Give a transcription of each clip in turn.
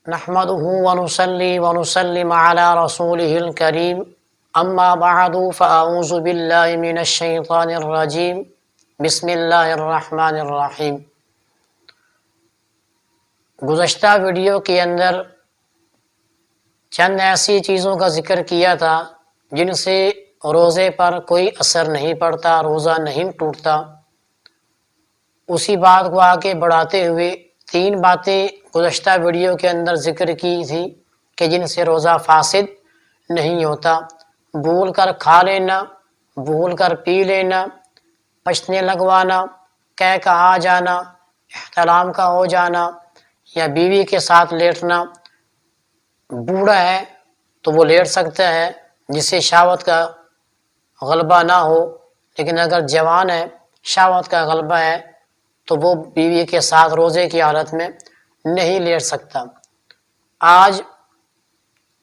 نحمده ونصلي ونسلم على رسوله الكريم اما بعد فاعوذ بالله من الشیطان الرجیم بسم اللہ الرحمن الرحیم۔ گزشتہ ویڈیو کے اندر چند ایسی چیزوں کا ذکر کیا تھا جن سے روزے پر کوئی اثر نہیں پڑتا، روزہ نہیں ٹوٹتا۔ اسی بات کو آگے بڑھاتے ہوئے تین باتیں گزشتہ ویڈیو کے اندر ذکر کی تھی کہ جن سے روزہ فاسد نہیں ہوتا: بھول کر کھا لینا، بھول کر پی لینا، پچنے لگوانا، کہہ کا آ جانا، احتلام کا ہو جانا، یا بیوی کے ساتھ لیٹنا۔ بوڑھا ہے تو وہ لیٹ سکتا ہے جسے شہوت کا غلبہ نہ ہو، لیکن اگر جوان ہے، شہوت کا غلبہ ہے، تو وہ بیوی کے ساتھ روزے کی حالت میں نہیں لیٹ سکتا۔ آج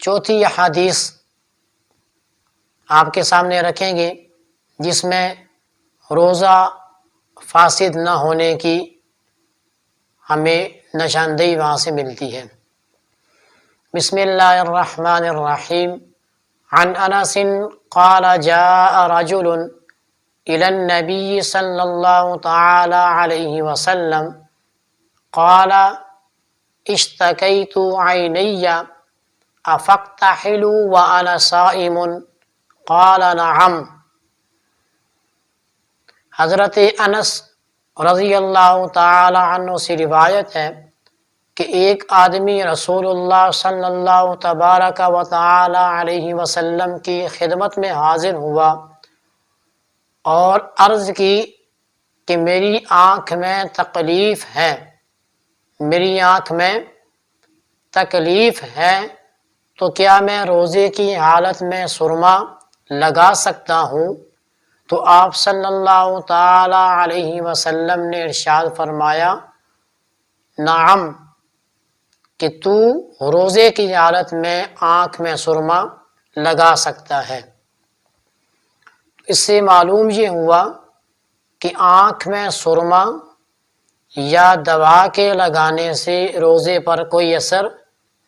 چوتھی حدیث آپ کے سامنے رکھیں گے جس میں روزہ فاسد نہ ہونے کی ہمیں نشاندہی وہاں سے ملتی ہے۔ بسم اللہ الرحمن الرحیم۔ عن انس قال جاء رجل الى النبی صلی اللہ تعالی علیہ وسلم قال اشتكيت عيني افاقتحل وانا صائم قال نعم۔ حضرت انس رضی اللہ تعالی عنہ سے روایت ہے کہ ایک آدمی رسول اللہ صلی اللہ تبارک و تعالی علیہ وسلم کی خدمت میں حاضر ہوا اور عرض کی کہ میری آنکھ میں تکلیف ہے، میری آنکھ میں تکلیف ہے، تو کیا میں روزے کی حالت میں سرما لگا سکتا ہوں؟ تو آپ صلی اللہ تعالی علیہ وسلم نے ارشاد فرمایا، نعم، کہ تو روزے کی حالت میں آنکھ میں سرما لگا سکتا ہے۔ اس سے معلوم یہ ہوا کہ آنکھ میں سرما یا دوا کے لگانے سے روزے پر کوئی اثر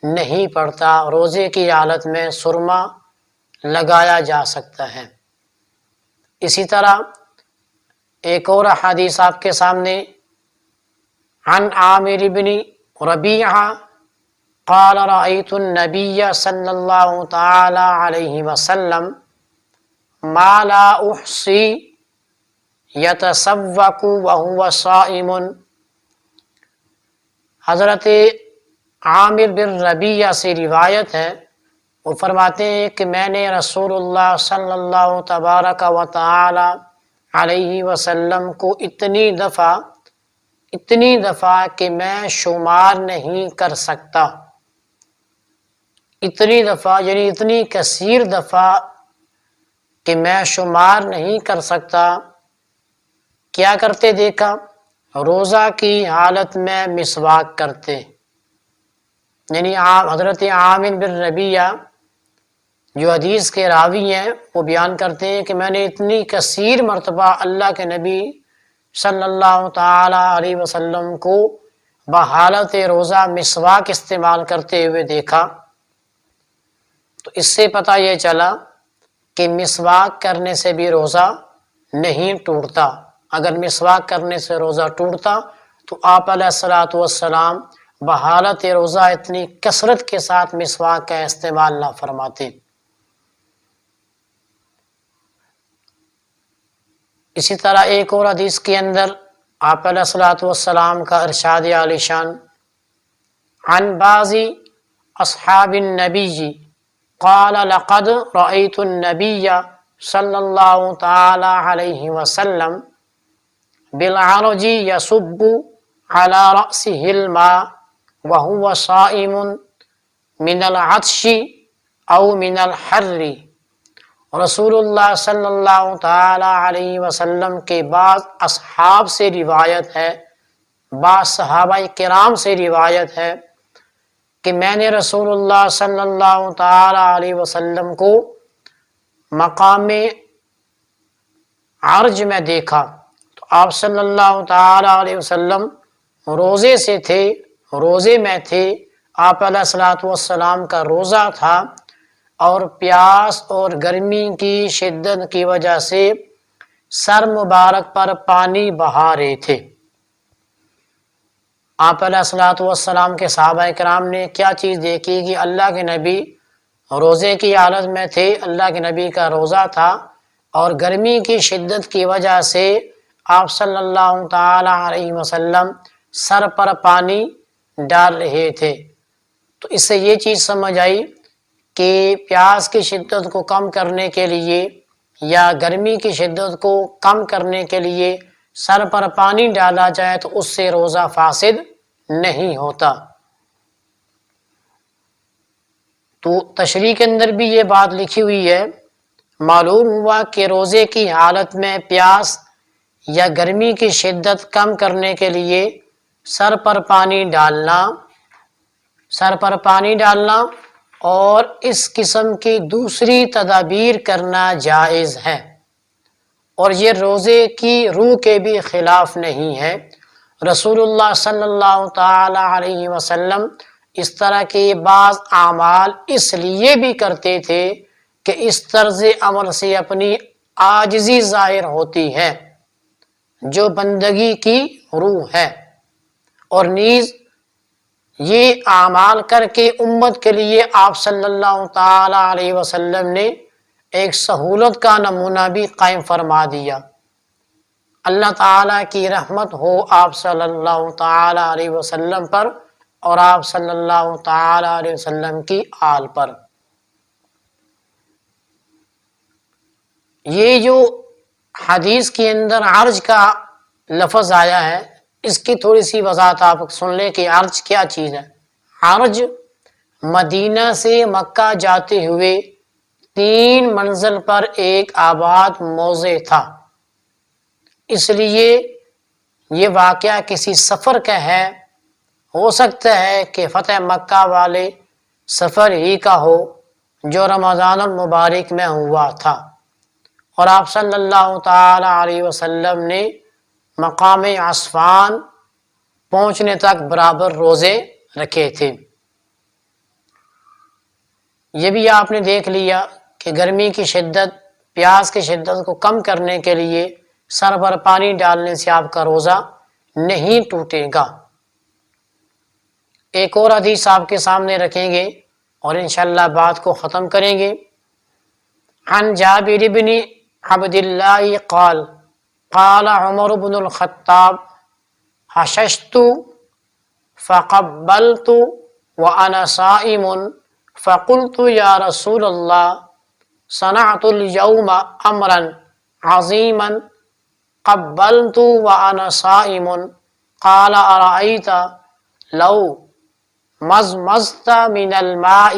نہیں پڑتا، روزے کی حالت میں سرما لگایا جا سکتا ہے۔ اسی طرح ایک اور حدیث آپ کے سامنے، عن عامر بن ربیعہ قال رأيت النبي صلی اللہ تعالی علیہ وسلم ما لا احصی یتسوق وهو صائم۔ حضرت عامر بن ربیعہ سے روایت ہے، وہ فرماتے ہیں کہ میں نے رسول اللہ صلی اللہ تبارک و تعالی علیہ وسلم کو اتنی دفعہ کہ میں شمار نہیں کر سکتا، اتنی دفعہ یعنی اتنی کثیر دفعہ کہ میں شمار نہیں کر سکتا، کیا کرتے دیکھا؟ روزہ کی حالت میں مسواک کرتے۔ یعنی حضرت عامر بن ربیعہ جو حدیث کے راوی ہیں وہ بیان کرتے ہیں کہ میں نے اتنی کثیر مرتبہ اللہ کے نبی صلی اللہ تعالی علیہ وسلم کو بحالت روزہ مسواک استعمال کرتے ہوئے دیکھا، تو اس سے پتہ یہ چلا کہ مسواک کرنے سے بھی روزہ نہیں ٹوٹتا۔ اگر مسواک کرنے سے روزہ ٹوٹتا تو آپ علیہ الصلوۃ والسلام بحالت روزہ اتنی کثرت کے ساتھ مسواک کا استعمال نہ فرماتے۔ اسی طرح ایک اور حدیث کے اندر آپ علیہ الصلوۃ والسلام کا ارشاد عالی شان، عن بعض اصحاب النبی قال لقد رأيت النبي صلی اللہ تعالی علیہ وسلم بالعرج يصب على رأسه الماء وهو صائم من العطش او من الحر۔ رسول اللہ صلی اللہ تعالی علیہ وسلم کے بعض اصحاب سے روایت ہے، بعض صحابہ کرام سے روایت ہے کہ میں نے رسول اللہ صلی اللہ تعالی علیہ وسلم کو مقام عرج میں دیکھا، تو آپ صلی اللہ تعالی علیہ وسلم روزے میں تھے، آپ علیہ الصلوۃ والسلام کا روزہ تھا اور پیاس اور گرمی کی شدت کی وجہ سے سر مبارک پر پانی بہا رہے تھے۔ آپ علیہ الصلوۃ والسلام کے صحابہ کرام نے کیا چیز دیکھی کہ اللہ کے نبی روزے کی حالت میں تھے، اللہ کے نبی کا روزہ تھا اور گرمی کی شدت کی وجہ سے آپ صلی اللہ تعالی علیہ وسلم سر پر پانی ڈال رہے تھے۔ تو اس سے یہ چیز سمجھ آئی کہ پیاس کی شدت کو کم کرنے کے لیے یا گرمی کی شدت کو کم کرنے کے لیے سر پر پانی ڈالا جائے تو اس سے روزہ فاسد نہیں ہوتا۔ تو تشریح کے اندر بھی یہ بات لکھی ہوئی ہے، معلوم ہوا کہ روزے کی حالت میں پیاس یا گرمی کی شدت کم کرنے کے لیے سر پر پانی ڈالنا اور اس قسم کی دوسری تدابیر کرنا جائز ہے، اور یہ روزے کی روح کے بھی خلاف نہیں ہے۔ رسول اللہ صلی اللہ تعالی علیہ وسلم اس طرح کے بعض اعمال اس لیے بھی کرتے تھے کہ اس طرز عمل سے اپنی عاجزی ظاہر ہوتی ہے جو بندگی کی روح ہے، اور نیز یہ اعمال کر کے امت کے لیے آپ صلی اللہ تعالی علیہ وسلم نے ایک سہولت کا نمونہ بھی قائم فرما دیا۔ اللہ تعالیٰ کی رحمت ہو آپ صلی اللہ تعالی علیہ وسلم پر اور آپ صلی اللہ تعالی علیہ وسلم کی آل پر۔ یہ جو حدیث کے اندر عرج کا لفظ آیا ہے، اس کی تھوڑی سی وضاحت آپ سن لیں کہ عرج کیا چیز ہے۔ عرج مدینہ سے مکہ جاتے ہوئے 3 منزل پر ایک آباد موضع تھا، اس لیے یہ واقعہ کسی سفر کا ہے۔ ہو سکتا ہے کہ فتح مکہ والے سفر ہی کا ہو جو رمضان المبارک میں ہوا تھا، اور آپ صلی اللہ تعالی علیہ وسلم نے مقام عصفان پہنچنے تک برابر روزے رکھے تھے۔ یہ بھی آپ نے دیکھ لیا کہ گرمی کی شدت، پیاس کی شدت کو کم کرنے کے لیے سر پر پانی ڈالنے سے آپ کا روزہ نہیں ٹوٹے گا۔ ایک اور حدیث آپ کے سامنے رکھیں گے اور انشاءاللہ بات کو ختم کریں گے۔ عن جابر بن عبد اللہ قال قال عمر بن الخطاب حششت فقبلت وانا صائم فقلت یا رسول اللہ صنعت اليوم امرا عظیما قبلت وانا صائم قال ارأيت لو مزمزت من الماء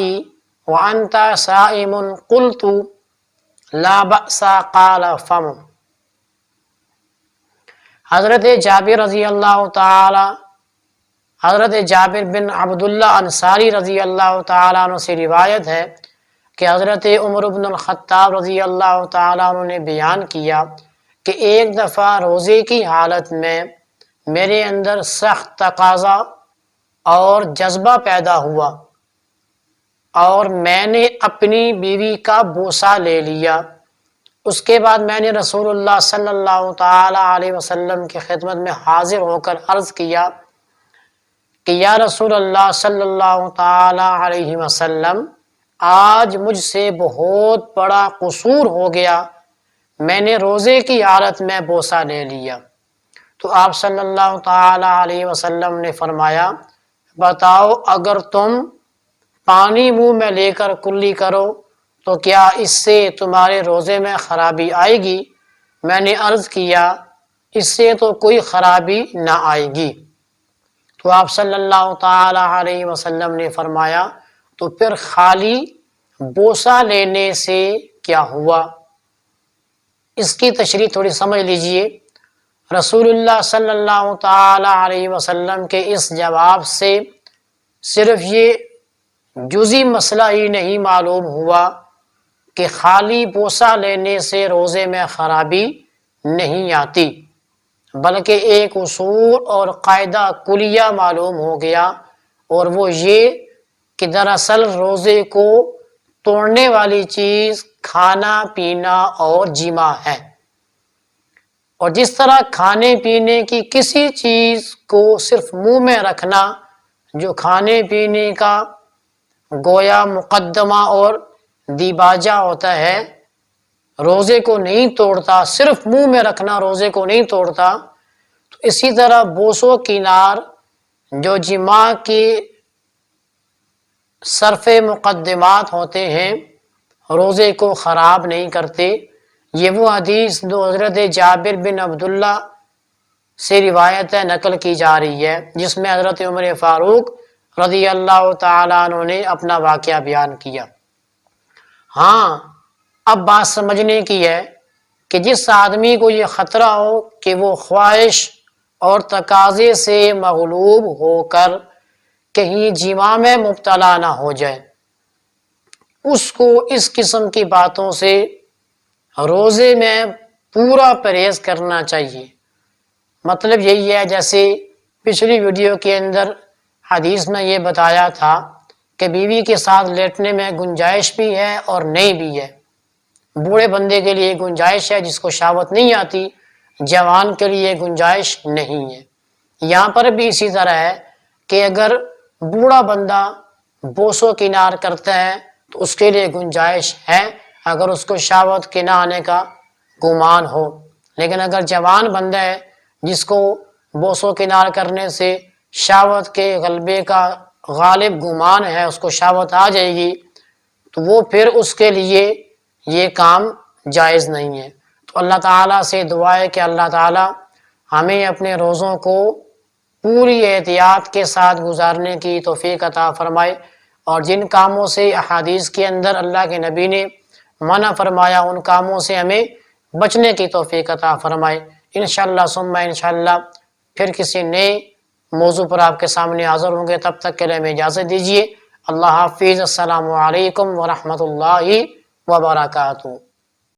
وانت صائم قلت لا بأس قال فم۔ حضرت جابر بن عبداللہ انصاری رضی اللہ تعالیٰ عنہ سے روایت ہے کہ حضرت عمر بن الخطاب رضی اللہ تعالیٰ عنہ نے بیان کیا کہ ایک دفعہ روزے کی حالت میں میرے اندر سخت تقاضا اور جذبہ پیدا ہوا اور میں نے اپنی بیوی کا بوسہ لے لیا۔ اس کے بعد میں نے رسول اللہ صلی اللہ تعالی علیہ وسلم کی خدمت میں حاضر ہو کر عرض کیا کہ یا رسول اللہ صلی اللہ تعالی علیہ وسلم، آج مجھ سے بہت بڑا قصور ہو گیا، میں نے روزے کی حالت میں بوسہ لے لیا۔ تو آپ صلی اللہ تعالی علیہ وسلم نے فرمایا، بتاؤ اگر تم پانی منہ میں لے کر کلی کرو تو کیا اس سے تمہارے روزے میں خرابی آئے گی؟ میں نے عرض کیا اس سے تو کوئی خرابی نہ آئے گی۔ تو آپ صلی اللہ تعالی علیہ وسلم نے فرمایا تو پھر خالی بوسہ لینے سے کیا ہوا؟ اس کی تشریح تھوڑی سمجھ لیجئے۔ رسول اللہ صلی اللہ تعالی علیہ وسلم کے اس جواب سے صرف یہ جزئی مسئلہ ہی نہیں معلوم ہوا کہ خالی بوسہ لینے سے روزے میں خرابی نہیں آتی، بلکہ ایک اصول اور قاعدہ کلیہ معلوم ہو گیا، اور وہ یہ کہ دراصل روزے کو توڑنے والی چیز کھانا پینا اور جماع ہے، اور جس طرح کھانے پینے کی کسی چیز کو صرف منہ میں رکھنا جو کھانے پینے کا گویا مقدمہ اور دیباجہ ہوتا ہے، روزے کو نہیں توڑتا، صرف منہ میں رکھنا روزے کو نہیں توڑتا، تو اسی طرح بوس و کنار جو جماع کی صرف مقدمات ہوتے ہیں روزے کو خراب نہیں کرتے۔ یہ وہ حدیث جو حضرت جابر بن عبداللہ سے روایت نقل کی جا رہی ہے، جس میں حضرت عمر فاروق رضی اللہ تعالیٰ عنہ نے اپنا واقعہ بیان کیا۔ ہاں، اب بات سمجھنے کی ہے کہ جس آدمی کو یہ خطرہ ہو کہ وہ خواہش اور تقاضے سے مغلوب ہو کر کہیں جماع میں مبتلا نہ ہو جائے، اس کو اس قسم کی باتوں سے روزے میں پورا پرہیز کرنا چاہیے۔ مطلب یہی ہے، جیسے پچھلی ویڈیو کے اندر حدیث میں یہ بتایا تھا کہ بیوی کے ساتھ لیٹنے میں گنجائش بھی ہے اور نہیں بھی ہے۔ بوڑھے بندے کے لیے گنجائش ہے جس کو شہوت نہیں آتی، جوان کے لیے گنجائش نہیں ہے۔ یہاں پر بھی اسی طرح ہے کہ اگر بوڑھا بندہ بوس و کنار کرتا ہے تو اس کے لیے گنجائش ہے اگر اس کو شہوت کے نہ آنے کا گمان ہو، لیکن اگر جوان بندہ ہے جس کو بوس و کنار کرنے سے شہوت کے غلبے کا غالب گمان ہے، اس کو شہوت آ جائے گی، تو وہ پھر اس کے لیے یہ کام جائز نہیں ہے۔ تو اللہ تعالیٰ سے دعا ہے کہ اللہ تعالیٰ ہمیں اپنے روزوں کو پوری احتیاط کے ساتھ گزارنے کی توفیق عطا فرمائے، اور جن کاموں سے احادیث کے اندر اللہ کے نبی نے منع فرمایا ان کاموں سے ہمیں بچنے کی توفیق عطا فرمائے۔ انشاءاللہ ثم انشاءاللہ پھر کسی نئے موضوع پر آپ کے سامنے حاضر ہوں گے، تب تک کے لیے ہمیں اجازت دیجیے۔ اللہ حافظ، السلام علیکم ورحمۃ اللہ وبرکاتہ۔